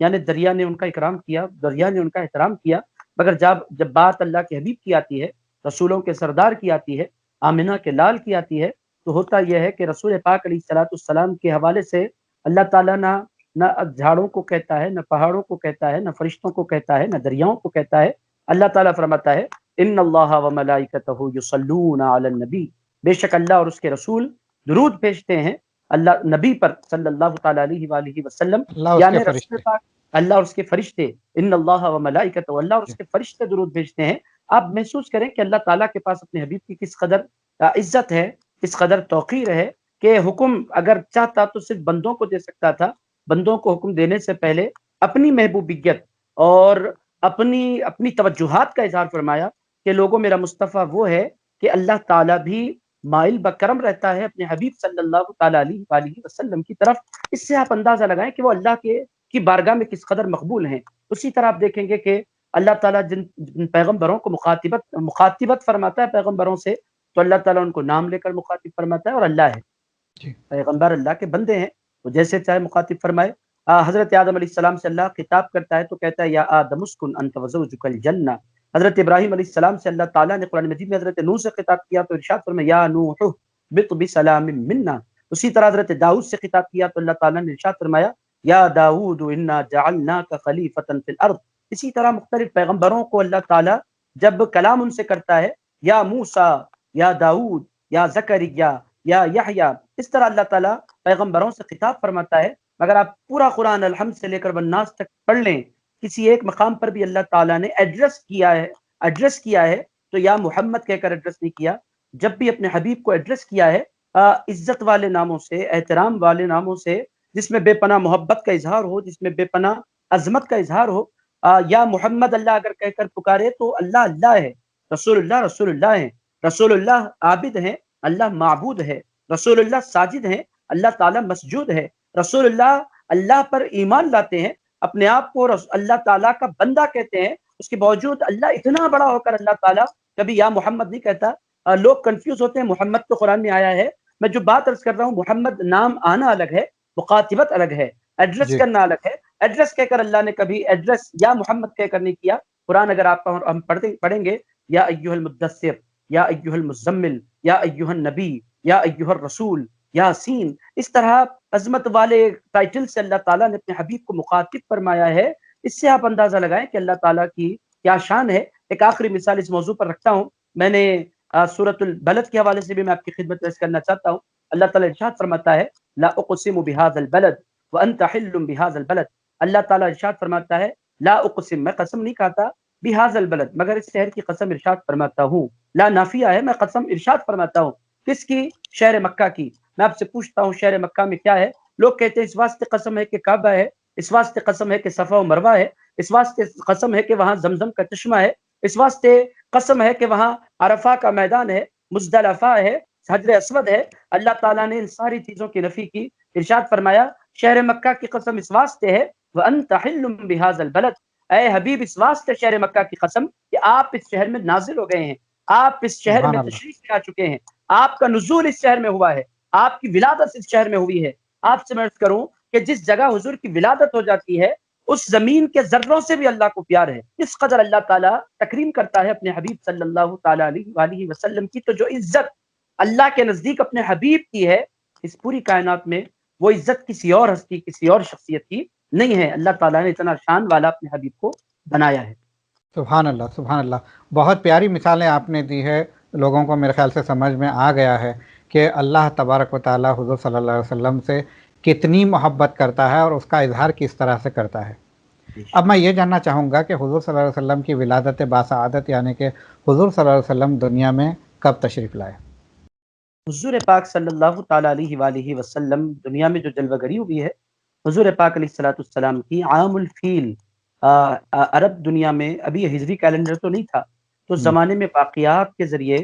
یعنی دریا نے ان کا اکرام کیا، دریا نے ان کا احترام کیا، مگر جب بات اللہ کے حبیب کی آتی ہے، رسولوں کے سردار کی آتی ہے، آمنہ کے لال کی آتی ہے، تو ہوتا یہ ہے کہ رسول پاک علیہ الصلوۃ والسلام کے حوالے سے اللہ تعالیٰ نہ جھاڑوں کو کہتا ہے، نہ پہاڑوں کو کہتا ہے، نہ فرشتوں کو کہتا ہے، نہ دریاؤں کو کہتا ہے، اللہ تعالیٰ فرماتا ہے ان اللہ و ملائکتہ یصلون علی النبی، بے شک اللہ اور اس کے رسول درود بھیجتے ہیں اللہ نبی پر صلی اللہ تعالی علیہ وآلہ وسلم، اللہ اس کے یعنی رسول فرشتے. پاک، اللہ اور اس کے فرشتے، ان اللہ و ملائکتہ، اللہ اور اس کے فرشتے درود بھیجتے ہیں۔ آپ محسوس کریں کہ اللہ تعالیٰ کے پاس اپنے حبیب کی کس قدر عزت ہے، کس قدر توقیر ہے، کہ حکم اگر چاہتا تو صرف بندوں کو دے سکتا تھا، بندوں کو حکم دینے سے پہلے اپنی محبوبیت اور اپنی توجہات کا اظہار فرمایا کہ لوگوں میرا مصطفیٰ وہ ہے کہ اللہ تعالیٰ بھی مائل بکرم رہتا ہے اپنے حبیب صلی اللہ تعالیٰ علیہ وآلہ وسلم کی طرف۔ اس سے آپ اندازہ لگائیں کہ وہ اللہ کی بارگاہ میں کس قدر مقبول ہیں۔ اسی طرح آپ دیکھیں گے کہ اللہ تعالیٰ جن پیغمبروں کو مخاطبت فرماتا ہے پیغمبروں سے، تو اللہ تعالیٰ ان کو نام لے کر مخاطب فرماتا ہے، اور اللہ ہے، پیغمبر اللہ کے بندے ہیں، تو جیسے چاہے مخاطب فرمائے۔ حضرت آدم علیہ السلام سے اللہ خطاب کرتا ہے تو کہتا ہے یا آدم اسکن انت وزوجک الجنہ۔ حضرت ابراہیم علیہ السلام سے اللہ تعالیٰ نے قرآن مجید میں حضرت نوح سے خطاب کیا تو ارشاد فرمایا یا نوح اهبط بسلام منا۔ اسی طرح حضرت داؤد سے خطاب کیا تو اللہ تعالیٰ نے ارشاد فرمایا یا داؤد انا جعلناک خلیفۃ فی الارض۔ اسی طرح مختلف پیغمبروں کو اللہ تعالیٰ جب کلام ان سے کرتا ہے یا موسیٰ یا داؤد یا زکریا یا یحییٰ، اس طرح اللہ تعالیٰ پیغمبروں سے خطاب فرماتا ہے۔ مگر آپ پورا قرآن الحمد سے لے کر والناس تک پڑھ لیں، کسی ایک مقام پر بھی اللہ تعالیٰ نے ایڈریس کیا ہے تو یا محمد کہہ کر ایڈریس نہیں کیا۔ جب بھی اپنے حبیب کو ایڈریس کیا ہے عزت والے ناموں سے، احترام والے ناموں سے، جس میں بے پناہ محبت کا اظہار ہو، جس میں بے پناہ عظمت کا اظہار ہو۔ یا محمد اللہ اگر کہہ کر پکارے تو اللہ اللہ ہے، رسول اللہ ہے، رسول اللہ عابد ہیں، اللہ معبود ہے، رسول اللہ ساجد ہیں، اللہ تعالیٰ مسجود ہے، رسول اللہ پر ایمان لاتے ہیں، اپنے آپ کو اللہ تعالیٰ کا بندہ کہتے ہیں، اس کے باوجود اللہ اتنا بڑا ہو کر اللہ تعالیٰ کبھی یا محمد نہیں کہتا۔ لوگ کنفیوز ہوتے ہیں، محمد تو قرآن میں آیا ہے، میں جو بات عرض کر رہا ہوں محمد نام آنا الگ ہے، مخاطبت الگ ہے، ایڈریس کرنا الگ ہے۔ ایڈریس کہہ کر اللہ نے کبھی ایڈریس یا محمد کہہ کر نہیں کیا۔ قرآن اگر آپ ہم پڑھیں گے یا ایھا المدثر یا ایھا المزمل یا ایھا النبی یا ایھا الرسول یاسین، اس طرح عظمت والے ٹائٹل سے اللہ تعالیٰ نے اپنے حبیب کو مخاطب فرمایا ہے۔ اس سے آپ اندازہ لگائیں کہ اللہ تعالیٰ کی کیا شان ہے۔ ایک آخری مثال اس موضوع پر رکھتا ہوں، میں نے سورۃ البلد کے حوالے سے بھی میں آپ کی خدمت پیش کرنا چاہتا ہوں۔ اللہ تعالیٰ ارشاد فرماتا ہے لا اقسم بهذا البلد وانت حل بهذا البلد۔ اللہ تعالیٰ ارشاد فرماتا ہے لا اقسم، میں قسم نہیں کھاتا، بهذا البلد، مگر اس شہر کی قسم ارشاد فرماتا ہوں۔ لا نافیہ ہے، میں قسم ارشاد فرماتا ہوں، کس کی؟ شہر مکہ کی۔ میں آپ سے پوچھتا ہوں شہر مکہ میں کیا ہے؟ لوگ کہتے ہیں اس واسطے قسم ہے کہ کعبہ ہے، اس واسطے قسم ہے کہ صفا و مروہ ہے، اس واسطے قسم ہے کہ وہاں زمزم کا چشمہ ہے، اس واسطے قسم ہے کہ وہاں عرفہ کا میدان ہے، مزدلفہ ہے، حجر اسود ہے۔ اللہ تعالیٰ نے ان ساری چیزوں کی نفی کی، ارشاد فرمایا شہر مکہ کی قسم اس واسطے ہے وانت حل بهذا البلد، اے حبیب اس واسطے شہر مکہ کی قسم کہ آپ اس شہر میں نازل ہو گئے ہیں، آپ اس شہر میں تشریف لے آ چکے ہیں، آپ کا نزول اس شہر میں ہوا ہے، آپ کی ولادت اس شہر میں ہوئی ہے۔ آپ سے میں عرض کروں کہ جس جگہ حضور کی ولادت ہو جاتی ہے اس زمین کے ذروں سے بھی اللہ کو پیار ہے۔ اس قدر اللہ تعالیٰ تکریم کرتا ہے اپنے حبیب صلی اللہ تعالیٰ علیہ وآلہ وسلم کی، تو جو عزت اللہ کے نزدیک اپنے حبیب کی ہے اس پوری کائنات میں وہ عزت کسی اور ہستی، کسی اور شخصیت کی نہیں ہے۔ اللہ تعالیٰ نے اتنا شان والا اپنے حبیب کو بنایا ہے۔ سبحان اللہ، سبحان اللہ، بہت پیاری مثالیں آپ نے دی ہے، لوگوں کو میرے خیال سے سمجھ میں آ گیا ہے کہ اللہ تبارک و تعالیٰ حضور صلی اللہ علیہ وسلم سے کتنی محبت کرتا ہے اور اس کا اظہار کس طرح سے کرتا ہے۔ اب میں یہ جاننا چاہوں گا کہ حضور صلی اللہ علیہ وسلم کی ولادت باسعادت یعنی کہ حضور صلی اللہ علیہ وسلم دنیا میں کب تشریف لائے؟ حضور پاک صلی اللہ تعالیٰ علیہ وآلہ وسلم دنیا میں جو جلوہ گری ہوئی ہے حضور پاک علیہ الصلوۃ والسلام کی عام الفیل، عرب دنیا میں ابھی ہجری کیلنڈر تو نہیں تھا، تو زمانے میں واقعات کے ذریعے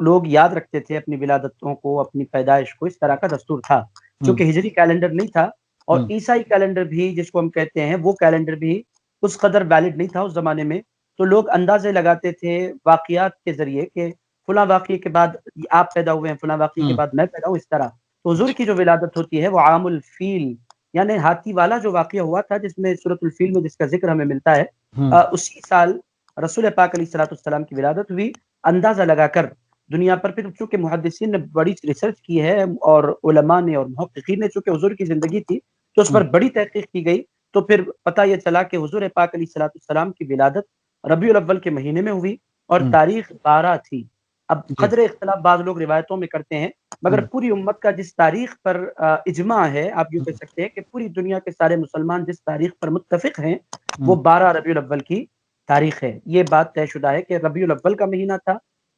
لوگ یاد رکھتے تھے اپنی ولادتوں کو، اپنی پیدائش کو، اس طرح کا دستور تھا۔ چونکہ ہجری کیلنڈر نہیں تھا اور عیسائی کیلنڈر بھی جس کو ہم کہتے ہیں وہ کیلنڈر بھی اس قدر ویلڈ نہیں تھا اس زمانے میں، تو لوگ اندازے لگاتے تھے واقعات کے ذریعے کہ فلاں واقعے کے بعد آپ پیدا ہوئے ہیں، فلاں واقعے کے بعد میں پیدا ہوں، اس طرح۔ تو حضور کی جو ولادت ہوتی ہے وہ عام الفیل یعنی ہاتھی والا جو واقعہ ہوا تھا جس میں سورۃ الفیل میں جس کا ذکر ہمیں ملتا ہے، اسی سال رسول پاک علیہ الصلوۃ والسلام کی ولادت ہوئی۔ اندازہ لگا کر دنیا پر پھر چونکہ محدثین نے بڑی ریسرچ کی ہے اور علماء نے اور محققین نے، چونکہ حضور کی زندگی تھی تو اس پر بڑی تحقیق کی گئی، تو پھر پتہ یہ چلا کہ حضور پاک علیہ الصلوۃ والسلام کی ولادت ربیع الاول کے مہینے میں ہوئی اور تاریخ 12 تھی۔ اب جی قدر اختلاف بعض لوگ روایتوں میں کرتے ہیں، مگر پوری امت کا جس تاریخ پر اجماع ہے، آپ یوں کہہ سکتے ہیں کہ پوری دنیا کے سارے مسلمان جس تاریخ پر متفق ہیں وہ 12 ربیع الاول کی تاریخ ہے۔ یہ بات طے شدہ ہے کہ ربیع الاول کا مہینہ تھا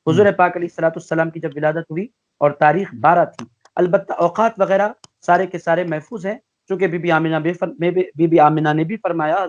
حضور پاک علیہ الصلوۃ والسلام کی جب ولادت ہوئی، اور تاریخ 12 تھی۔ البتہ اوقات وغیرہ سارے کے سارے محفوظ ہیں، چونکہ بی بی آمنہ نے بھی فرمایا،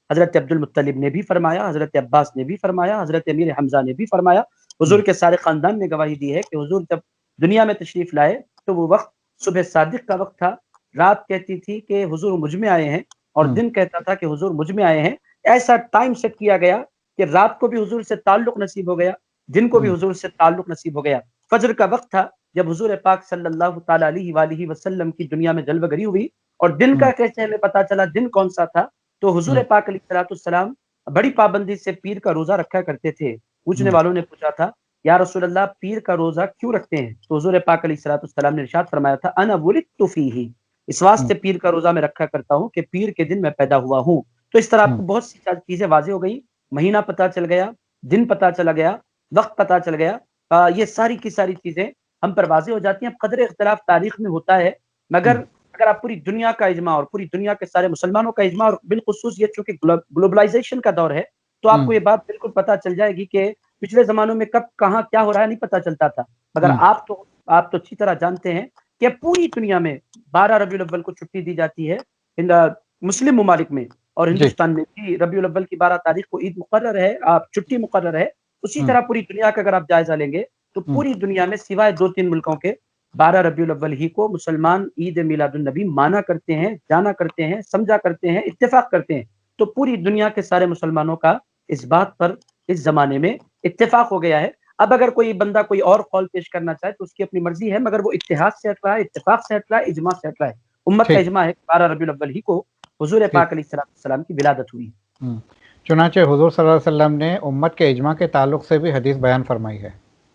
حضرت عبد المطلب نے بھی فرمایا، حضرت عباس نے بھی فرمایا، حضرت امیر حمزہ نے بھی فرمایا، حضور کے سارے خاندان نے گواہی دی ہے کہ حضور جب دنیا میں تشریف لائے تو وہ وقت صبح صادق کا وقت تھا۔ رات کہتی تھی کہ حضور مجھ میں آئے ہیں، اور دن کہتا تھا کہ حضور مجھ میں آئے ہیں۔ ایسا ٹائم سیٹ کیا گیا کہ رات کو بھی حضور سے تعلق نصیب ہو گیا، دن کو بھی حضور سے تعلق نصیب ہو گیا۔ فجر کا وقت تھا جب حضور پاک صلی اللہ تعالی علیہ وآلہ وسلم کی دنیا میں جلوہ گری ہوئی، اور دن کا کیسے ہمیں پتا چلا دن کون سا تھا؟ تو حضور پاک علیہ الصلوۃ والسلام بڑی پابندی سے پیر کا روزہ رکھا کرتے تھے۔ پوچھنے والوں نے پوچھا تھا یا رسول اللہ پیر کا روزہ کیوں رکھتے ہیں؟ تو حضور پاک علیہ الصلوۃ والسلام نے ارشاد فرمایا تھا انا ولدت فیہ، اس واسطے پیر کا روزہ میں رکھا کرتا ہوں کہ پیر کے دن میں پیدا ہوا ہوں۔ تو اس طرح آپ کو بہت سی چیزیں واضح ہو گئی، مہینہ پتا چل گیا، دن پتا چلا گیا، وقت پتا چل گیا، یہ ساری کی ساری چیزیں ہم پر واضح ہو جاتی ہیں۔ قدر اختلاف تاریخ میں ہوتا ہے، مگر اگر آپ پوری دنیا کا اجماع اور پوری دنیا کے سارے مسلمانوں کا اجماع، اور بالخصوص یہ چونکہ گلوبلائزیشن کا دور ہے، تو آپ کو یہ بات بالکل پتا چل جائے گی کہ پچھلے زمانوں میں کب کہاں کیا ہو رہا ہے نہیں پتا چلتا تھا، مگر آپ تو اچھی طرح جانتے ہیں کہ پوری دنیا میں 12 ربیع الاول کو چھٹی دی جاتی ہے۔ مسلم ممالک میں اور ہندوستان میں بھی ربیع الاول کی 12 تاریخ کو عید مقرر ہے، چھٹی مقرر ہے۔ اسی طرح پوری دنیا کا اگر آپ جائزہ لیں گے تو پوری دنیا میں سوائے 2-3 ملکوں کے 12 ربیع الاول ہی کو مسلمان عید میلاد النبی مانا کرتے ہیں، جانا کرتے ہیں، سمجھا کرتے ہیں، اتفاق کرتے ہیں۔ تو پوری دنیا کے سارے مسلمانوں کا اس بات پر اس زمانے میں اتفاق ہو گیا ہے۔ اب اگر کوئی بندہ کوئی اور قول پیش کرنا چاہے تو اس کی اپنی مرضی ہے، مگر وہ اتحاد سے ہٹ رہا ہے، اتفاق سے ہٹ رہا ہے، اجماع سے ہٹ رہا ہے۔ امت کا اجماع ہے 12 ربیع الاول ہی کو حضور پاک علیہ السلام کی ولادت ہوئی۔ چنانچہ حضور صلی اللہ علیہ وسلم نے امت کے اجماع کے تعلق سے بھی حدیث بیان فرمائی ہے۔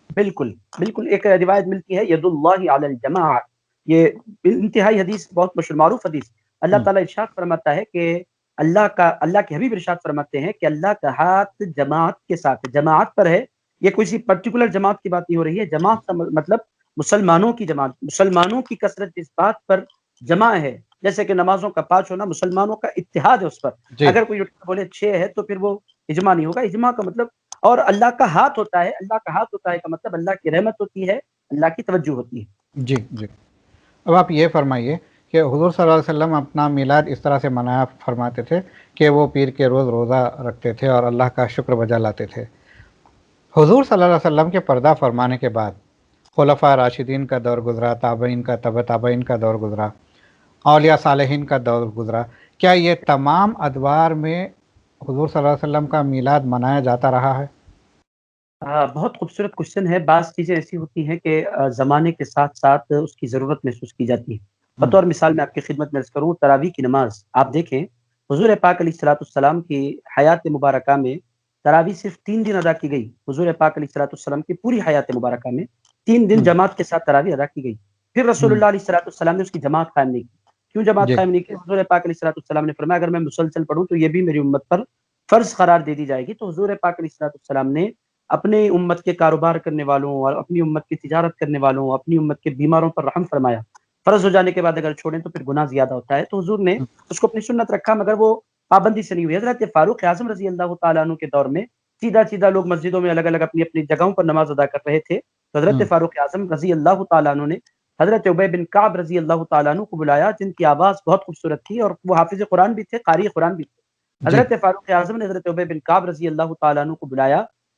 بالکل بالکل، ایک روایت ملتی ہے ید اللہ علی الجماع، یہ انتہائی حدیث، بہت مشہور معروف حدیث۔ اللہ تعالیٰ ارشاد فرماتا ہے کہ اللہ کے حبیب ارشاد فرماتے ہیں کہ اللہ کا ہاتھ جماعت کے ساتھ ہے، جماعت پر ہے۔ یہ کسی پرٹیکولر جماعت کی بات نہیں ہو رہی ہے، جماعت کا مطلب مسلمانوں کی جماعت، مسلمانوں کی کثرت اس بات پر جمع ہے، جیسے کہ نمازوں کا 5 ہونا، مسلمانوں کا اتحاد ہے اس پر۔ اگر کوئی بولے 6 ہے تو پھر وہ اجماع نہیں ہوگا۔ اجماع کا مطلب، اور اللہ کا ہاتھ ہوتا ہے، اللہ کا ہاتھ ہوتا ہے کا مطلب اللہ کی رحمت ہوتی ہے، اللہ کی توجہ ہوتی ہے۔ جی جی، اب آپ یہ فرمائیے کہ حضور صلی اللہ علیہ وسلم اپنا میلاد اس طرح سے منایا فرماتے تھے کہ وہ پیر کے روز روزہ رکھتے تھے اور اللہ کا شکر بجا لاتے تھے۔ حضور صلی اللہ علیہ وسلم کے پردہ فرمانے کے بعد خلفاء راشدین کا دور گزرا، تابعین کا، تبع تابعین کا دور گزرا، اولیاء صالحین کا دور گزرا، کیا یہ تمام ادوار میں حضور صلی اللہ علیہ وسلم کا میلاد منایا جاتا رہا ہے؟ بہت خوبصورت کوشچن ہے۔ بعض چیزیں ایسی ہوتی ہیں کہ زمانے کے ساتھ ساتھ اس کی ضرورت محسوس کی جاتی ہے۔ بطور مثال میں آپ کی خدمت میں عرض کروں، تراویح کی نماز آپ دیکھیں، حضور پاک علیہ الصلوۃ والسلام کی حیات مبارکہ میں تراویح صرف 3 دن ادا کی گئی۔ حضور پاک علیہ الصلوۃ والسلام کی پوری حیات مبارکہ میں 3 دن جماعت کے ساتھ تراویح ادا کی گئی۔ پھر رسول اللہ علیہ الصلوۃ والسلام نے اس کی جماعت قائم نہیں کی۔ کیوں جماعت قائم نہیں کی؟ حضور پاک علیہ الصلوۃ والسلام نے فرمایا اگر میں مسلسل پڑھوں تو یہ بھی میری امت پر فرض قرار دے دی جائے گی۔ تو حضور پاک علیہ الصلوۃ والسلام نے اپنے امت کے کاروبار کرنے والوں اور اپنی امت کی تجارت کرنے والوں، اپنی امت کے بیماروں پر رحم فرمایا۔ فرض ہو جانے کے بعد اگر چھوڑیں تو پھر گناہ زیادہ ہوتا ہے، تو حضور نے اس کو اپنی سنت رکھا، مگر وہ پابندی سے نہیں ہوئی۔ حضرت فاروق اعظم رضی اللہ تعالیٰ عنہ کے دور میں سیدھا لوگ مسجدوں میں الگ الگ اپنی اپنی جگہوں پر نماز ادا کر رہے تھے، تو حضرت فاروق اعظم رضی اللہ تعالیٰ عنہ نے حضرت ابی بن کعب رضی اللہ تعالیٰ عنہ کو بلایا، جن کی آواز بہت خوبصورت تھی اور وہ حافظ قرآن بھی تھے، قاری قرآن بھی تھے۔ حضرت فاروق اعظم نے حضرت ابی بن کعب رضی اللہ تعالیٰ عنہ کو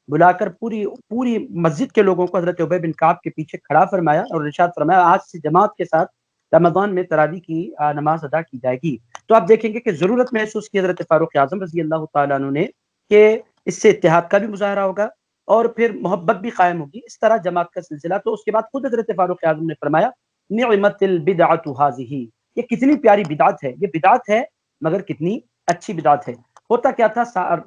بلا کر پوری مسجد کے لوگوں کو حضرت ابی بن کعب کے پیچھے کھڑا فرمایا اور ارشاد فرمایا آج سے جماعت کے ساتھ رمضان میں تراویح کی نماز ادا کی جائے گی۔ تو آپ دیکھیں گے کہ ضرورت محسوس کی حضرت فاروق اعظم رضی اللہ تعالیٰ عنہ نے کہ اس سے اتحاد کا بھی مظاہرہ ہوگا اور پھر محبت بھی قائم ہوگی، اس طرح جماعت کا سلسلہ۔ تو اس کے بعد خود حضرت فاروق اعظم نے فرمایا نعمت البدعۃ ھذہ، یہ کتنی پیاری بدعت ہے، یہ بدعت ہے مگر کتنی اچھی بدعت ہے۔ ہوتا کیا تھا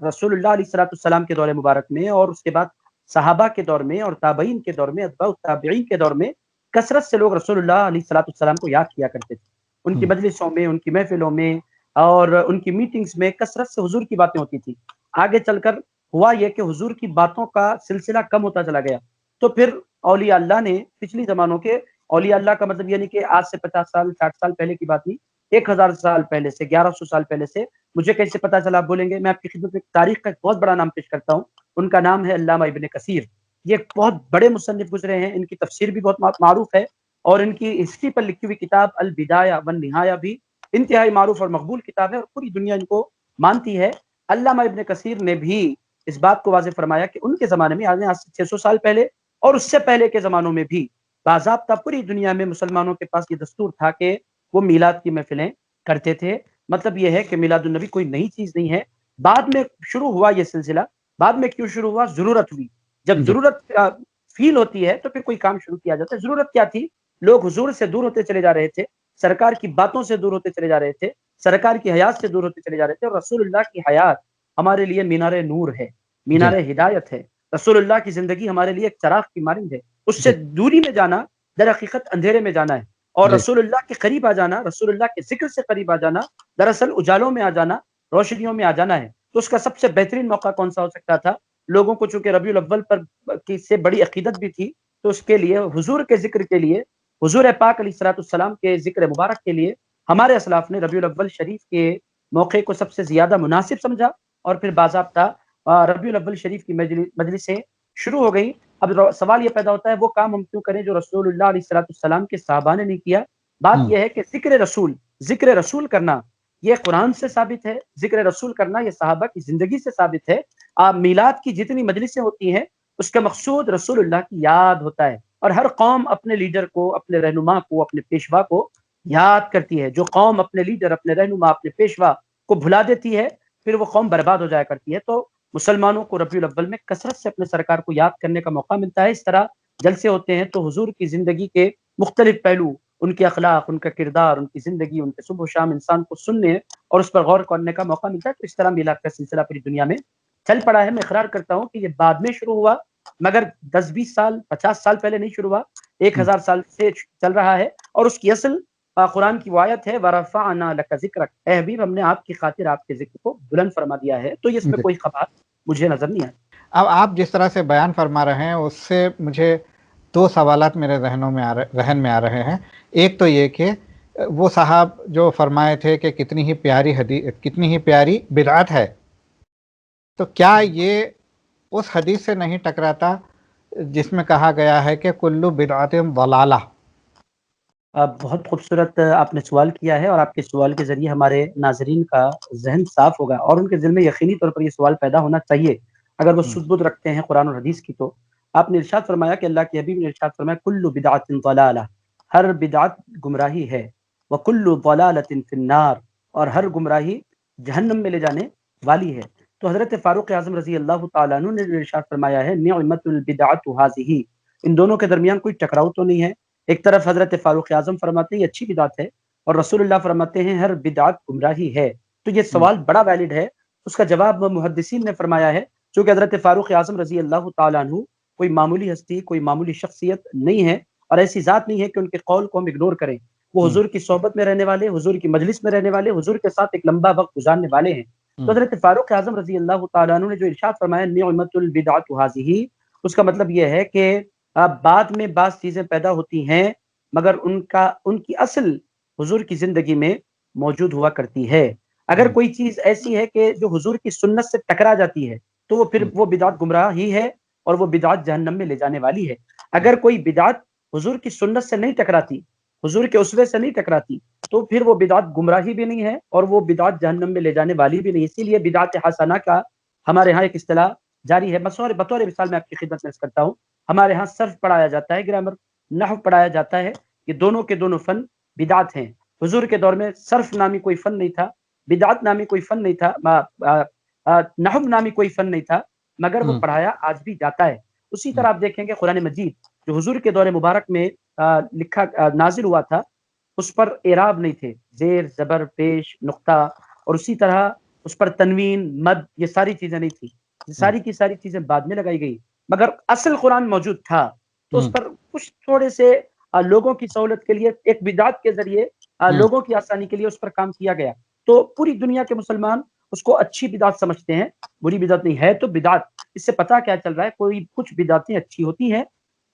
رسول اللہ علیہ السلام کے دور مبارک میں اور اس کے بعد صحابہ کے دور میں اور تابعین کے دور میں، اتباع التابعین کے دور میں کثرت سے لوگ رسول اللہ علیہ السلام کو یاد کیا کرتے تھے، ان کی مجلسوں میں، ان کی محفلوں میں اور ان کی میٹنگز میں کثرت سے حضور کی باتیں ہوتی تھی۔ آگے چل کر ہوا یہ کہ حضور کی باتوں کا سلسلہ کم ہوتا چلا گیا، تو پھر اولیاء اللہ نے پچھلی زمانوں کے اولیاء اللہ کا مطلب یہ نہیں کہ آج سے 50 سال 60 سال پہلے کی بات نہیں، 1000 سال پہلے سے 1100 سال پہلے سے مجھے کیسے پتا چلا آپ بولیں گے، میں آپ کی خدمت میں تاریخ کا ایک بہت بڑا نام پیش کرتا ہوں، ان کا نام ہے علامہ ابن کثیر۔ یہ بہت بڑے مصنف گزرے ہیں، ان کی تفسیر بھی بہت معروف ہے اور ان کی ہسٹری پر لکھی ہوئی کتاب البدایہ والنہایہ بھی انتہائی معروف اور مقبول کتاب ہے اور پوری دنیا ان کو مانتی ہے۔ علامہ ابن کثیر نے بھی اس بات کو واضح فرمایا کہ ان کے زمانے میں آج سے 600 سال پہلے اور اس سے پہلے کے زمانوں میں بھی باضابطہ پوری دنیا میں مسلمانوں کے پاس یہ دستور تھا کہ وہ میلاد کی محفلیں کرتے تھے۔ مطلب یہ ہے کہ میلاد النبی کوئی نئی چیز نہیں ہے، بعد میں شروع ہوا یہ سلسلہ۔ بعد میں کیوں شروع ہوا؟ ضرورت ہوئی، جب ضرورت فیل ہوتی ہے تو پھر کوئی کام شروع کیا جاتا ہے۔ ضرورت کیا تھی؟ لوگ حضور سے دور ہوتے چلے جا رہے تھے، سرکار کی باتوں سے دور ہوتے چلے جا رہے تھے، سرکار کی حیات سے دور ہوتے چلے جا رہے تھے، اور رسول اللہ کی حیات ہمارے لیے مینار نور ہے، مینار ہدایت ہے۔ رسول اللہ کی زندگی ہمارے لیے ایک چراغ کی مانند ہے، اس سے دوری میں جانا در حقیقت اندھیرے میں جانا ہے، اور رسول اللہ کے قریب آ جانا، رسول اللہ کے ذکر سے قریب آ جانا دراصل اجالوں میں آ جانا، روشنیوں میں آ جانا ہے۔ تو اس کا سب سے بہترین موقع کون سا ہو سکتا تھا؟ لوگوں کو چونکہ ربیع الاول پر کی سے بڑی عقیدت بھی تھی، تو اس کے لیے حضور کے ذکر کے لیے، حضور پاک علیہ السلام کے ذکر مبارک کے لیے ہمارے اسلاف نے ربیع الاول شریف کے موقع کو سب سے زیادہ مناسب سمجھا، اور پھر باضابطہ ربیع الاول شریف کی مجلسیں شروع ہو گئی۔ اب سوال یہ پیدا ہوتا ہے وہ کام ہم کیوں کریں جو رسول اللہ علیہ السلام کے صحابہ نے نہیں کیا؟ بات یہ ہے کہ ذکر رسول کرنا یہ قرآن سے ثابت ہے، ذکر رسول کرنا یہ صحابہ کی زندگی سے ثابت ہے۔ میلاد کی جتنی مجلسیں ہوتی ہیں اس کا مقصود رسول اللہ کی یاد ہوتا ہے، اور ہر قوم اپنے لیڈر کو، اپنے رہنما کو، اپنے پیشوا کو یاد کرتی ہے۔ جو قوم اپنے لیڈر، اپنے رہنما، اپنے پیشوا کو بھلا دیتی ہے پھر وہ قوم برباد ہو جایا کرتی ہے۔ تو مسلمانوں کو ربیع الاول میں کثرت سے اپنے سرکار کو یاد کرنے کا موقع ملتا ہے۔ اس طرح جلسے ہوتے ہیں تو حضور کی زندگی کے مختلف پہلو، ان کے اخلاق، ان کا کردار، ان کی زندگی، ان کے صبح و شام انسان کو سننے اور اس پر غور کرنے کا موقع ملتا ہے۔ تو اس طرح میلاد کا سلسلہ پوری دنیا میں چل پڑا ہے۔ میں اقرار کرتا ہوں کہ یہ بعد میں شروع ہوا، مگر 10-20 سال 50 سال پہلے نہیں شروع ہوا، 1000 سال سے چل رہا ہے، اور اس کی اصل قرآن کی آیت ہے وَرَفَعْنَا لَكَ ذِكْرَكَ، اے حبیب ہم نے آپ کی خاطر آپ کے ذکر کو بلند فرما دیا ہے۔ تو اس میں کوئی خبر مجھے نظر نہیں آیا۔ اب آپ جس طرح سے بیان فرما رہے ہیں اس سے مجھے 2 سوالات میرے ذہن میں آ رہے ہیں۔ ایک تو یہ کہ وہ صاحب جو فرمائے تھے کہ کتنی ہی پیاری بدعت ہے، تو کیا یہ اس حدیث سے نہیں ٹکراتا جس میں کہا گیا ہے کہ کلو بدعت ضلالہ؟ بہت خوبصورت آپ نے سوال کیا ہے، اور آپ کے سوال کے ذریعے ہمارے ناظرین کا ذہن صاف ہوگا اور ان کے ذہن میں یقینی طور پر یہ سوال پیدا ہونا چاہیے اگر وہ سدھ بدھ رکھتے ہیں قرآن اور حدیث کی۔ تو آپ نے ارشاد فرمایا کہ اللہ کے حبیب نے ارشاد فرمایا کل بدعت ضلالہ، ہر بدعت گمراہی ہے، وکل ضلالۃ فی النار، اور ہر گمراہی جہنم میں لے جانے والی ہے۔ تو حضرت فاروق اعظم رضی اللہ تعالیٰ عنہ نے ارشاد فرمایا ہے نعمت البدعۃ ھذہ، ان دونوں کے درمیان کوئی ٹکراؤ تو نہیں ہے۔ ایک طرف حضرت فاروق اعظم فرماتے ہیں یہ اچھی بدعت ہے، اور رسول اللہ فرماتے ہیں ہر بدعت گمراہی ہے۔ تو یہ سوال بڑا ویلڈ ہے، اس کا جواب محدثین نے فرمایا ہے چونکہ حضرت فاروق اعظم رضی اللہ تعالیٰ عنہ کوئی معمولی ہستی، کوئی معمولی شخصیت نہیں ہے، اور ایسی ذات نہیں ہے کہ ان کے قول کو ہم اگنور کریں۔ وہ حضور کی صحبت میں رہنے والے، حضور کی مجلس میں رہنے والے، حضور کے ساتھ ایک لمبا وقت گزارنے والے ہیں۔ تو حضرت فاروق اعظم رضی اللہ تعالیٰ عنہ نے جو ارشاد فرمایا نعمت البدعۃ ھذہ، اس کا مطلب یہ ہے کہ بعد میں بعض چیزیں پیدا ہوتی ہیں مگر ان کی اصل حضور کی زندگی میں موجود ہوا کرتی ہے۔ اگر کوئی چیز ایسی ہے کہ جو حضور کی سنت سے ٹکرا جاتی ہے تو وہ پھر وہ بدعت گمراہ ہی ہے، اور وہ بدعت جہنم میں لے جانے والی ہے۔ اگر کوئی بدعت حضور کی سنت سے نہیں ٹکراتی، حضور کے اسوے سے نہیں ٹکراتی، تو پھر وہ بدعت گمراہی بھی نہیں ہے اور وہ بدعت جہنم میں لے جانے والی بھی نہیں۔ اسی لیے بدعت حسنہ کا ہمارے ہاں ایک اصطلاح جاری ہے۔ بطور مثال میں آپ کی خدمت میں کرتا ہوں، ہمارے ہاں صرف پڑھایا جاتا ہے، گرامر، نحو پڑھایا جاتا ہے، یہ دونوں کے دونوں فن بدعت ہیں۔ حضور کے دور میں صرف نامی کوئی فن نہیں تھا، بدعت نامی کوئی فن نہیں تھا، نحو نامی کوئی فن نہیں تھا، مگر وہ پڑھایا آج بھی جاتا ہے۔ اسی طرح آپ دیکھیں گے قرآن مجید جو حضور کے دور مبارک میں نازل ہوا تھا، اس پر اعراب نہیں تھے، زیر زبر پیش نقطہ، اور اسی طرح اس پر تنوین مد، یہ ساری چیزیں نہیں تھی، یہ ساری کی ساری چیزیں بعد میں لگائی گئی، مگر اصل قرآن موجود تھا، تو اس پر کچھ تھوڑے سے لوگوں کی سہولت کے لیے ایک بدعت کے ذریعے لوگوں کی آسانی کے لیے اس پر کام کیا گیا، تو پوری دنیا کے مسلمان اس کو اچھی بدعت سمجھتے ہیں، بری بدعت نہیں ہے تو بدعت۔ اس سے پتہ کیا چل رہا ہے، کوئی کچھ بدعتیں اچھی ہوتی ہیں،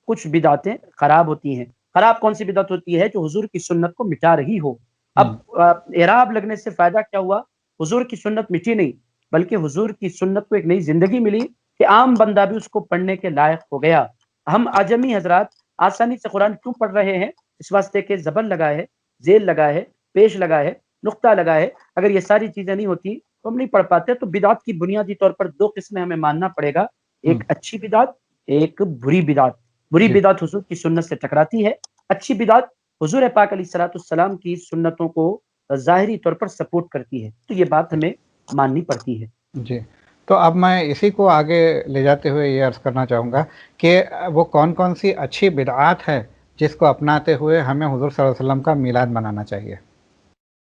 کچھ بدعتیں خراب ہوتی ہیں۔ خراب کون سی بدعت ہوتی ہے؟ جو حضور کی سنت کو مٹا رہی ہو۔ اب اعراب لگنے سے فائدہ کیا ہوا؟ حضور کی سنت مٹی نہیں، بلکہ حضور کی سنت کو ایک نئی زندگی ملی کہ عام بندہ بھی اس کو پڑھنے کے لائق ہو گیا۔ ہم عجمی حضرات آسانی سے قرآن کیوں پڑھ رہے ہیں؟ اس واسطے کہ زبر لگا ہے، ذیل لگا ہے، پیش لگا ہے، نقطہ لگا ہے۔ اگر یہ ساری چیزیں نہیں ہوتی تو ہم نہیں پڑھ پاتے۔ تو بدعت کی بنیادی طور پر دو قسمیں ہمیں ماننا پڑے گا، ایک اچھی بدعت، ایک بری بدعت۔ بری بدعت حضور کی سنت سے ٹکراتی ہے، اچھی بدعت حضور پاک علیہ الصلوۃ والسلام کی سنتوں کو ظاہری طور پر سپورٹ کرتی ہے، تو یہ بات ہمیں ماننی پڑتی ہے۔ جی، تو اب میں اسی کو آگے لے جاتے ہوئے یہ عرض کرنا چاہوں گا کہ وہ کون کون سی اچھی بدعات ہے جس کو اپناتے ہوئے ہمیں حضور صلی اللہ علیہ وسلم کا میلاد منانا چاہیے؟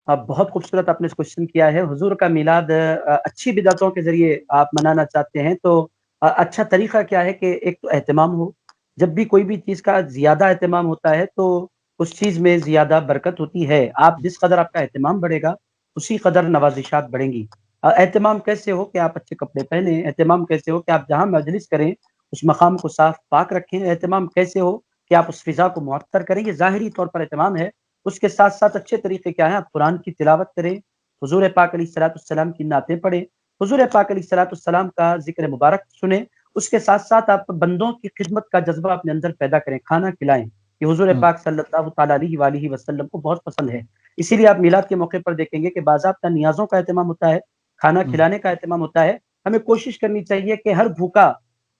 اب بہت خوبصورت آپ نے کوشچن کیا ہے۔ حضور کا میلاد اچھی بدعتوں کے ذریعے آپ منانا چاہتے ہیں تو اچھا طریقہ کیا ہے کہ ایک تو اہتمام ہو۔ جب بھی کوئی بھی چیز کا زیادہ اہتمام ہوتا ہے تو اس چیز میں زیادہ برکت ہوتی ہے۔ آپ جس قدر آپ کا اہتمام بڑھے گا اسی قدر نوازشات بڑھیں گی۔ اہتمام کیسے ہو کہ آپ اچھے کپڑے پہنیں، اہتمام کیسے ہو کہ آپ جہاں مجلس کریں اس مقام کو صاف پاک رکھیں، اہتمام کیسے ہو کہ آپ اس فضا کو معطر کریں، یہ ظاہری طور پر اہتمام ہے۔ اس کے ساتھ ساتھ اچھے طریقے کیا ہیں؟ آپ قرآن کی تلاوت کریں، حضور پاک علیہ الصلوۃ والسلام کی نعتیں پڑھیں، حضور پاک علیہ الصلوۃ والسلام کا ذکر مبارک سنیں۔ اس کے ساتھ ساتھ آپ بندوں کی خدمت کا جذبہ اپنے اندر پیدا کریں، کھانا کھلائیں، یہ حضور پاک صلی اللہ تعالیٰ علیہ وآلہ وسلم کو بہت پسند ہے۔ اسی لیے آپ میلاد کے موقع پر دیکھیں گے کہ باضابطہ نیازوں کا اہتمام ہوتا ہے، کھانا کھلانے کا اہتمام ہوتا ہے۔ ہمیں کوشش کرنی چاہیے کہ ہر بھوکا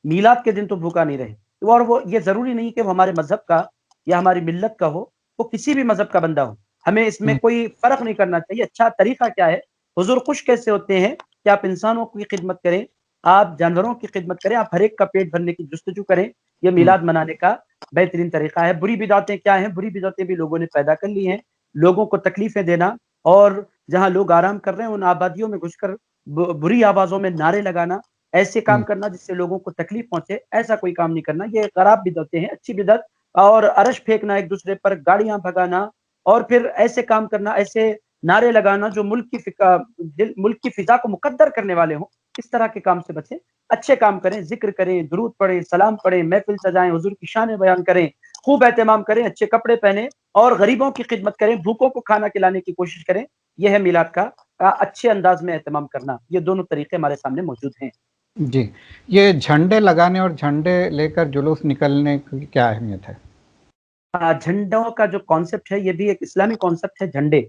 میلاد کے دن تو بھوکا نہیں رہے، اور وہ یہ ضروری نہیں کہ وہ ہمارے مذہب کا یا ہماری ملت کا ہو، وہ کسی بھی مذہب کا بندہ ہو، ہمیں اس میں کوئی فرق نہیں کرنا چاہیے۔ اچھا طریقہ کیا ہے؟ حضور خوش کیسے ہوتے ہیں کہ آپ انسانوں کی خدمت کریں، آپ جانوروں کی خدمت کریں، آپ ہر ایک کا پیٹ بھرنے کی جستجو کریں، یہ میلاد منانے کا بہترین طریقہ ہے۔ بری بدعتیں کیا ہیں؟ بری بدعتیں بھی لوگوں نے پیدا کر لی ہیں، لوگوں کو تکلیفیں دینا، اور جہاں لوگ آرام کر رہے ہیں ان آبادیوں میں گھس کر بری آوازوں میں نعرے لگانا، ایسے کام کرنا جس سے لوگوں کو تکلیف پہنچے، ایسا کوئی کام نہیں کرنا، یہ خراب بدعتیں ہیں۔ اچھی بدعت اور عرش پھینکنا ایک دوسرے پر، گاڑیاں بھگانا، اور پھر ایسے کام کرنا، ایسے نعرے لگانا جو ملک کی فضا کو مقدر کرنے والے ہوں، اس طرح کے کام سے بچیں۔ اچھے کام کریں، ذکر کریں، درود پڑھیں، سلام پڑھیں، محفل سجائیں، حضور کی شان بیان کریں، خوب اہتمام کریں، اچھے کپڑے پہنیں اور غریبوں کی خدمت کریں، بھوکوں کو کھانا کھلانے کی کوشش کریں۔ یہ ہے میلاد کا اچھے انداز میں اہتمام کرنا۔ یہ دونوں طریقے ہمارے سامنے موجود ہیں۔ جی، یہ جھنڈے لگانے اور جھنڈے لے کر جلوس نکلنے کی کیا اہمیت ہے؟ جھنڈوں کا جو کانسیپٹ ہے یہ بھی ایک اسلامی کانسیپٹ ہے۔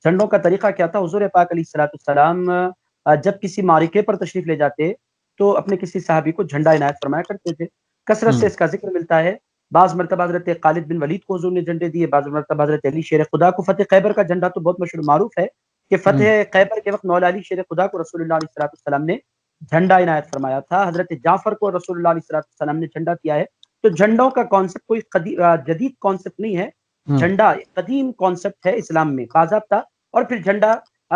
جھنڈوں کا طریقہ کیا تھا؟ حضور پاک علیہ الصلوۃ والسلام جب کسی معرکے پر تشریف لے جاتے تو اپنے کسی صحابی کو جھنڈا عنایت فرمایا کرتے تھے، کثرت سے اس کا ذکر ملتا ہے۔ بعض مرتبہ حضرت خالد بن ولید کو حضور نے جھنڈے دیے، بعض مرتبہ حضرت علی شیر خدا کو۔ فتح خیبر کا جھنڈا تو بہت مشہور معروف ہے کہ فتح خیبر کے وقت مولا علی شیر خدا کو رسول اللہ علیہ الصلوۃ والسلام نے جھنڈا عنایت فرمایا تھا، حضرت جعفر کو رسول اللہ علیہ الصلوۃ والسلام نے جھنڈا دیا ہے۔ تو جھنڈوں کا کانسیپٹ کوئی جدید کانسیپٹ نہیں ہے، جھنڈا ایک قدیم کانسیپٹ ہے اسلام میں باضابطہ۔ اور پھر جھنڈا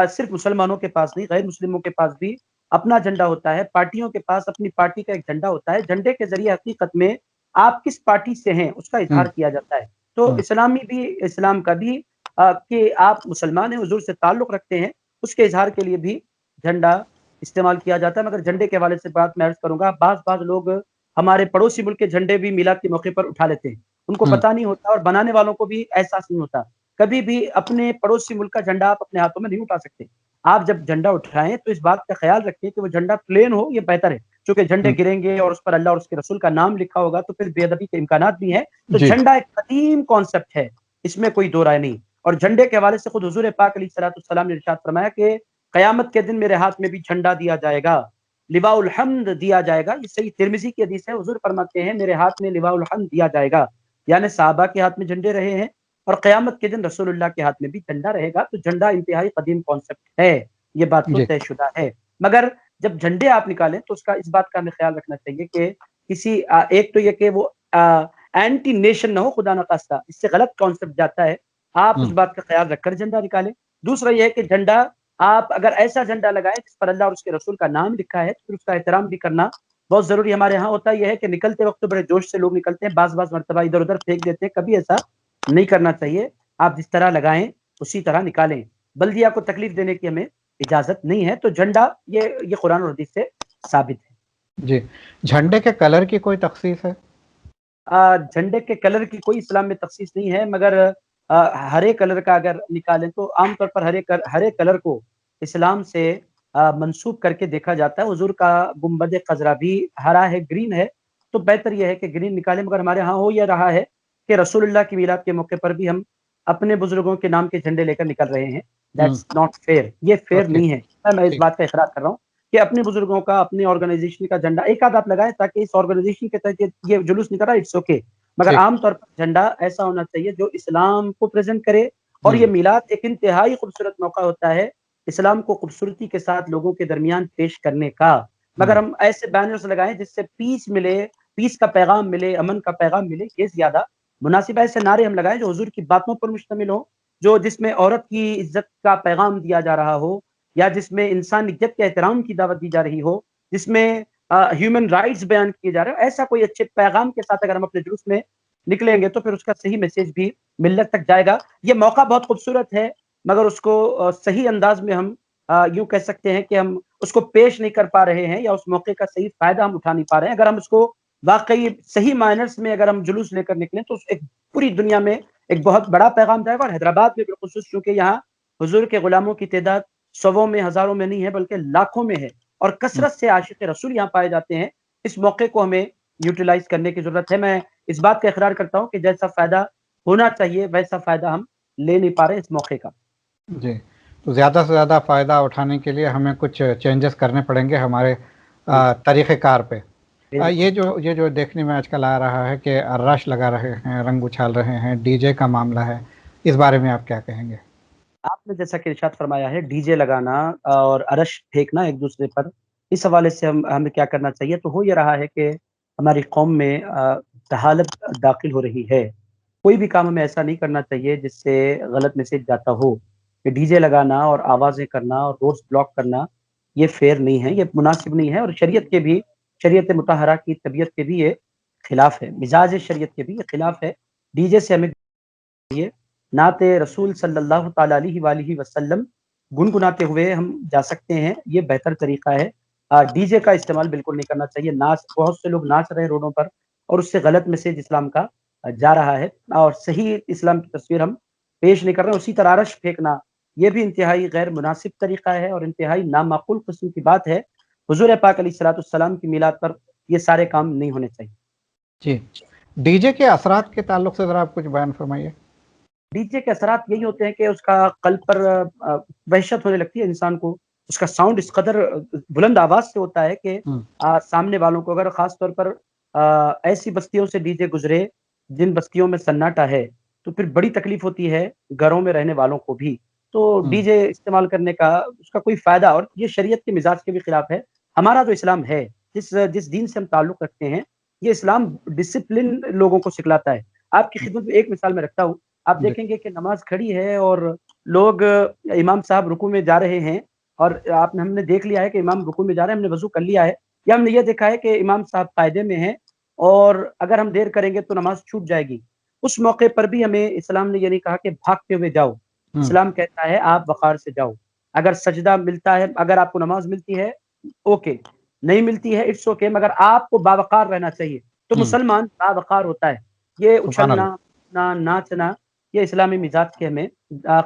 صرف مسلمانوں کے پاس نہیں، غیر مسلموں کے پاس بھی اپنا جھنڈا ہوتا ہے، پارٹیوں کے پاس اپنی پارٹی کا ایک جھنڈا ہوتا ہے۔ جھنڈے کے ذریعے حقیقت میں آپ کس پارٹی سے ہیں اس کا اظہار کیا جاتا ہے۔ تو اسلام کا بھی کہ آپ مسلمان ہیں، حضور سے تعلق رکھتے ہیں، اس کے اظہار کے لیے بھی جھنڈا استعمال کیا جاتا ہے۔ مگر جھنڈے کے حوالے سے بات میں عرض کروں گا، بعض لوگ ہمارے پڑوسی ملک کے جھنڈے بھی میلاد کے موقع پر اٹھا لیتے ہیں، ان کو پتہ نہیں ہوتا اور بنانے والوں کو بھی احساس نہیں ہوتا۔ کبھی بھی اپنے پڑوسی ملک کا جھنڈا آپ اپنے ہاتھوں میں نہیں اٹھا سکتے۔ آپ جب جھنڈا اٹھائیں تو اس بات کا خیال رکھیں کہ وہ جھنڈا پلین ہو، یہ بہتر ہے، چونکہ جھنڈے گریں گے اور اس پر اللہ اور اس کے رسول کا نام لکھا ہوگا تو پھر بے ادبی کے امکانات بھی ہیں۔ تو جھنڈا ایک قدیم کانسیپٹ ہے، اس میں کوئی دو رائے نہیں۔ اور جھنڈے کے حوالے سے خود حضور پاک علیہ الصلوۃ والسلام نے ارشاد فرمایا کہ قیامت کے دن میرے ہاتھ میں بھی جھنڈا دیا جائے گا، لواء الحمد دیا جائے گا۔ یہ صحیح ترمذی کی حدیث ہے، حضور فرماتے ہیں میرے ہاتھ میں لواء الحمد دیا جائے گا، یعنی صحابہ کے ہاتھ میں جھنڈے رہے ہیں اور قیامت کے دن رسول اللہ کے ہاتھ میں بھی جھنڈا رہے گا۔ تو جھنڈا انتہائی قدیم کانسیپٹ ہے، یہ بات تو طے شدہ ہے۔ مگر جب جھنڈے آپ نکالیں تو اس کا اس بات کا ہمیں خیال رکھنا چاہیے کہ کسی ایک تو یہ کہ وہ اینٹی نیشن نہ ہو، خدا نخواستہ، اس سے غلط کانسیپٹ جاتا ہے آپ اس بات کا خیال رکھ کر جھنڈا نکالیں۔ دوسرا یہ ہے کہ جھنڈا آپ اگر ایسا جھنڈا لگائیں جس پر اللہ اور اس کے رسول کا نام لکھا ہے تو پھر اس کا احترام بھی کرنا بہت ضروری۔ ہمارے ہاں ہوتا یہ ہے کہ نکلتے وقت تو بڑے جوش سے لوگ نکلتے ہیں، بعض مرتبہ ادھر ادھر پھینک دیتے ہیں، کبھی ایسا نہیں کرنا چاہیے۔ آپ جس طرح لگائیں اسی طرح نکالیں، بلدیہ کو تکلیف دینے کی ہمیں اجازت نہیں ہے۔ تو جھنڈا یہ قرآن اور حدیث سے ثابت ہے۔ جی، جھنڈے کے کلر کی کوئی تخصیص ہے؟ جھنڈے کے کلر کی کوئی اسلام میں تخصیص نہیں ہے، مگر ہرے کلر کا اگر نکالیں تو عام طور پر ہرے کلر کو اسلام سے منسوب کر کے دیکھا جاتا ہے۔ حضور کا گنبد خضرا بھی ہرا ہے، گرین ہے، تو بہتر یہ ہے کہ گرین نکالیں۔ مگر ہمارے ہاں ہو یہ رہا ہے کہ رسول اللہ کی میلاد کے موقع پر بھی ہم اپنے بزرگوں کے نام کے جھنڈے لے کر نکل رہے ہیں۔ دیٹس ناٹ فیئر، یہ فیئر نہیں ہے۔ میں اس بات کا اقرار کر رہا ہوں کہ اپنے بزرگوں کا، اپنے آرگنائزیشن کا جھنڈا ایک آدھ آپ لگائیں تاکہ اس آرگنائزیشن کے تحت یہ جلوس نکل رہا ہے، اٹس اوکے، مگر عام طور پر جھنڈا ایسا ہونا چاہیے جو اسلام کو پریزنٹ کرے۔ اور یہ میلاد ایک انتہائی خوبصورت موقع ہوتا ہے اسلام کو خوبصورتی کے ساتھ لوگوں کے درمیان پیش کرنے کا، مگر ہم ایسے بینرز لگائیں جس سے پیس ملے، پیس کا پیغام ملے، امن کا پیغام ملے، یہ زیادہ مناسب ہے۔ ایسے نعرے ہم لگائیں جو حضور کی باتوں پر مشتمل ہو، جس میں عورت کی عزت کا پیغام دیا جا رہا ہو، یا جس میں انسانیت کے احترام کی دعوت دی جا رہی ہو، جس میں ہیومن رائٹس بیان کیے جا رہے ہیں۔ ایسا کوئی اچھے پیغام کے ساتھ اگر ہم اپنے جلوس میں نکلیں گے تو پھر اس کا صحیح میسج بھی ملت تک جائے گا۔ یہ موقع بہت خوبصورت ہے، مگر اس کو صحیح انداز میں ہم یوں کہہ سکتے ہیں کہ ہم اس کو پیش نہیں کر پا رہے ہیں، یا اس موقع کا صحیح فائدہ ہم اٹھا نہیں پا رہے ہیں۔ اگر ہم اس کو واقعی صحیح مائنرز میں اگر ہم جلوس لے کر نکلیں تو ایک پوری دنیا میں ایک بہت بڑا پیغام جائے گا۔ اور حیدرآباد میں بالخصوص چونکہ یہاں حضور کے غلاموں کی تعداد سووں میں، ہزاروں میں نہیں ہے بلکہ لاکھوں میں ہے، اور کثرت سے عاشق رسول یہاں پائے جاتے ہیں، اس موقع کو ہمیں یوٹیلائز کرنے کی ضرورت ہے۔ میں اس بات کا اقرار کرتا ہوں کہ جیسا فائدہ ہونا چاہیے ویسا فائدہ ہم لے نہیں پا رہے اس موقع کا۔ جی، تو زیادہ سے زیادہ فائدہ اٹھانے کے لیے ہمیں کچھ چینجز کرنے پڑیں گے ہمارے طریقہ کار پہ۔ یہ جو دیکھنے میں آج کل آ رہا ہے کہ رش لگا رہے ہیں، رنگ اچھال رہے ہیں، ڈی جے کا معاملہ ہے، اس بارے میں آپ کیا کہیں گے؟ آپ نے جیسا کہ ارشاد فرمایا ہے، ڈی جے لگانا اور ارش پھینکنا ایک دوسرے پر، اس حوالے سے ہمیں کیا کرنا چاہیے؟ تو ہو یہ رہا ہے کہ ہماری قوم میں جہالت داخل ہو رہی ہے۔ کوئی بھی کام ہمیں ایسا نہیں کرنا چاہیے جس سے غلط میسج جاتا ہو، کہ ڈی جے لگانا اور آوازیں کرنا اور روڈز بلاک کرنا یہ فیئر نہیں ہے، یہ مناسب نہیں ہے، اور شریعت کے بھی، شریعت مطہرہ کی طبیعت کے بھی یہ خلاف ہے، مزاج شریعت کے بھی یہ خلاف ہے۔ ڈی جے سے ہمیں نعت رسول صلی اللہ تعالی علیہ وآلہ وسلم گنگناتے ہوئے ہم جا سکتے ہیں، یہ بہتر طریقہ ہے۔ ڈی جے کا استعمال بالکل نہیں کرنا چاہیے۔ بہت سے لوگ ناچ رہے ہیں روڈوں پر، اور اس سے غلط میسج اسلام کا جا رہا ہے، اور صحیح اسلام کی تصویر ہم پیش نہیں کر رہے ہیں۔ اسی طرح رش پھینکنا یہ بھی انتہائی غیر مناسب طریقہ ہے اور انتہائی نامعقول قسم کی بات ہے۔ حضور پاک علیہ الصلوۃ والسلام کی میلاد پر یہ سارے کام نہیں ہونے چاہیے۔ جی، ڈی جے کے اثرات کے تعلق سے ذرا آپ کچھ بیان فرمائیے۔ ڈی جے کے اثرات یہی ہوتے ہیں کہ اس کا قلب پر وحشت ہونے لگتی ہے انسان کو۔ اس کا ساؤنڈ اس قدر بلند آواز سے ہوتا ہے کہ سامنے والوں کو، اگر خاص طور پر ایسی بستیوں سے ڈی جے گزرے جن بستیوں میں سناٹا ہے، تو پھر بڑی تکلیف ہوتی ہے گھروں میں رہنے والوں کو بھی۔ تو ڈی جے استعمال کرنے کا اس کا کوئی فائدہ، اور یہ شریعت کے مزاج کے بھی خلاف ہے۔ ہمارا جو اسلام ہے، جس دین سے ہم تعلق رکھتے ہیں، یہ اسلام ڈسپلن لوگوں کو سکھلاتا ہے۔ آپ کی خدمت میں ایک مثال میں رکھتا ہوں، آپ دیکھیں گے کہ نماز کھڑی ہے اور لوگ، امام صاحب رکوع میں جا رہے ہیں، اور ہم نے دیکھ لیا ہے کہ امام رکوع میں جا رہے ہیں، ہم نے وضو کر لیا ہے، یا ہم نے یہ دیکھا ہے کہ امام صاحب قاعدے میں ہیں اور اگر ہم دیر کریں گے تو نماز چھوٹ جائے گی۔ اس موقع پر بھی ہمیں اسلام نے یہ نہیں کہا کہ بھاگتے ہوئے جاؤ، اسلام کہتا ہے آپ وقار سے جاؤ۔ اگر سجدہ ملتا ہے، اگر آپ کو نماز ملتی ہے اوکے، نہیں ملتی ہے اٹس اوکے، مگر آپ کو باوقار رہنا چاہیے۔ تو مسلمان باوقار ہوتا ہے۔ یہ اچھلنا، ناچنا، یہ اسلامی مزاج کے ہمیں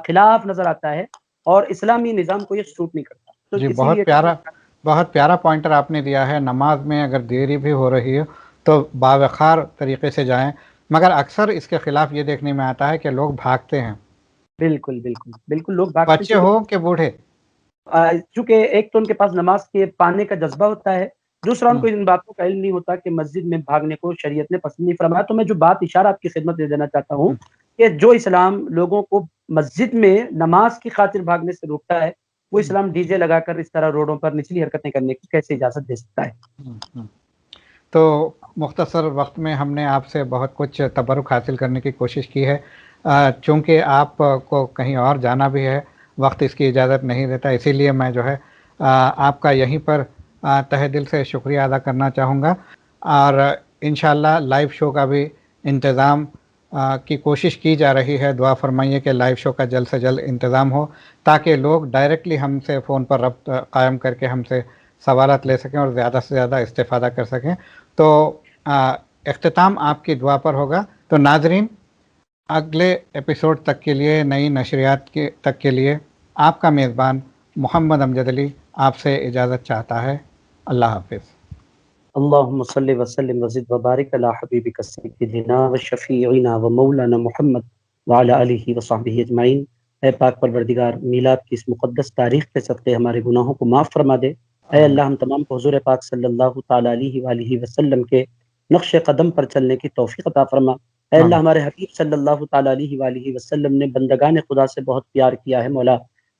خلاف نظر آتا ہے، اور اسلامی نظام کو یہ سوٹ نہیں کرتا۔ تو جی، اسی لیے بہت پیارا پوائنٹر آپ نے دیا ہے۔ نماز میں اگر دیری بھی ہو رہی ہے تو باوقار طریقے سے جائیں، مگر اکثر اس کے خلاف یہ دیکھنے میں آتا ہے کہ لوگ بھاگتے ہیں۔ بالکل بالکل بالکل، لوگ بھاگتے بچے ہو کہ بوڑھے، چونکہ ایک تو ان کے پاس نماز کے پانے کا جذبہ ہوتا ہے، دوسرا ان کو ان باتوں کا علم نہیں ہوتا کہ مسجد میں بھاگنے کو شریعت نے پسند نہیں فرمایا۔ تو میں جو بات اشارہ آپ کی خدمت میں دینا چاہتا ہوں کہ جو اسلام لوگوں کو مسجد میں نماز کی خاطر بھاگنے سے روکتا ہے، وہ اسلام ڈی جے لگا کر اس طرح روڈوں پر نچلی حرکتیں کرنے کی کیسے اجازت دے سکتا ہے؟ تو مختصر وقت میں ہم نے آپ سے بہت کچھ تبرک حاصل کرنے کی کوشش کی ہے۔ چونکہ آپ کو کہیں اور جانا بھی ہے، وقت اس کی اجازت نہیں دیتا، اسی لیے میں جو ہے آپ کا یہیں پر تہہ دل سے شکریہ ادا کرنا چاہوں گا، اور انشاءاللہ لائیو شو کا بھی انتظام کی کوشش کی جا رہی ہے۔ دعا فرمائیے کہ لائیو شو کا جلد سے جلد انتظام ہو، تاکہ لوگ ڈائریکٹلی ہم سے فون پر ربط قائم کر کے ہم سے سوالات لے سکیں اور زیادہ سے زیادہ استفادہ کر سکیں۔ تو اختتام آپ کی دعا پر ہوگا۔ تو ناظرین، اگلے ایپیسوڈ تک کے لیے، نئی نشریات کے تک کے لیے، آپ کا میزبان محمد امجد علی آپ سے اجازت چاہتا ہے۔ اللہ حافظ۔ اللهم صل وسلم وزد وبارك على حبيبك سيدنا وشفيعنا ومولانا محمد وعلى آله وصحبه اجمعین۔ اے پاک پروردگار، میلاد کی اس مقدس تاریخ کے صدقے ہمارے گناہوں کو معاف فرما دے۔ اے اللہ، ہم تمام کو حضور پاک صلی اللہ تعالی علیہ وآلہ وسلم کے نقش قدم پر چلنے کی توفیق عطا فرما۔ اے اللہ، ہمارے حبیب صلی اللہ تعالی علیہ وآلہ وسلم نے بندگان خدا سے بہت پیار کیا ہے، مولا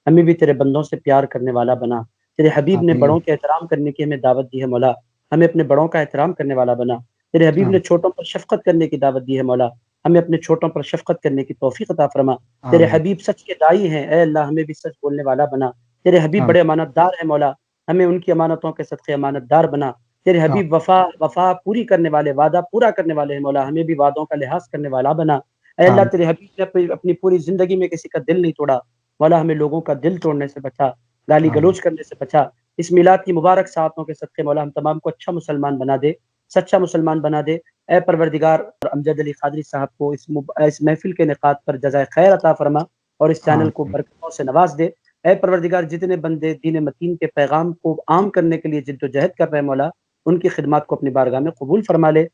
ہمیں بھی تیرے بندوں سے پیار کرنے والا بنا۔ تیرے حبیب نے بڑوں کے احترام کرنے کی ہمیں دعوت دی ہے، مولا ہمیں اپنے بڑوں کا احترام کرنے والا بنا۔ تیرے حبیب نے چھوٹوں پر شفقت کرنے کی دعوت دی ہے، مولا ہمیں اپنے چھوٹوں پر شفقت کرنے کی توفیق عطا فرما۔ تیرے حبیب سچ کے دائی ہیں، اے اللہ ہمیں بھی سچ بولنے والا بنا۔ تیرے حبیب بڑے امانت دار ہیں، مولا ہمیں ان کی امانتوں کے صدقے امانت دار بنا۔ تیرے حبیب وفا پوری کرنے والے، وعدہ پورا کرنے والے ہیں، مولا ہمیں بھی وعدوں کا لحاظ کرنے والا بنا۔ اے اللہ، تیرے حبیب نے اپنی پوری زندگی میں کسی کا دل نہیں توڑا، مولا ہمیں لوگوں کا دل توڑنے سے بچا، گالی گلوچ کرنے سے بچا۔ اس میلاد کی مبارک ساعتوں کے صدقے مولا ہم تمام کو اچھا مسلمان بنا دے، سچا مسلمان بنا دے۔ اے پروردگار، امجد علی قادری صاحب کو اس محفل کے انعقاد پر جزائے خیر عطا فرما اور اس چینل کو برکتوں سے نواز دے۔ اے پروردگار، جتنے بندے دین متین کے پیغام کو عام کرنے کے لیے جد و جہد کر رہے ہیں، مولا ان کی خدمات کو اپنی بارگاہ میں قبول فرما لے۔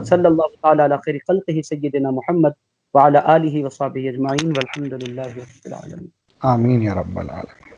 صلی اللہ تعالی علی خیر خلقہ سیدنا محمد وعلی آلہ وصحبہ اجمعین والحمد للہ رب العالمین۔ آمین یا رب العالمین۔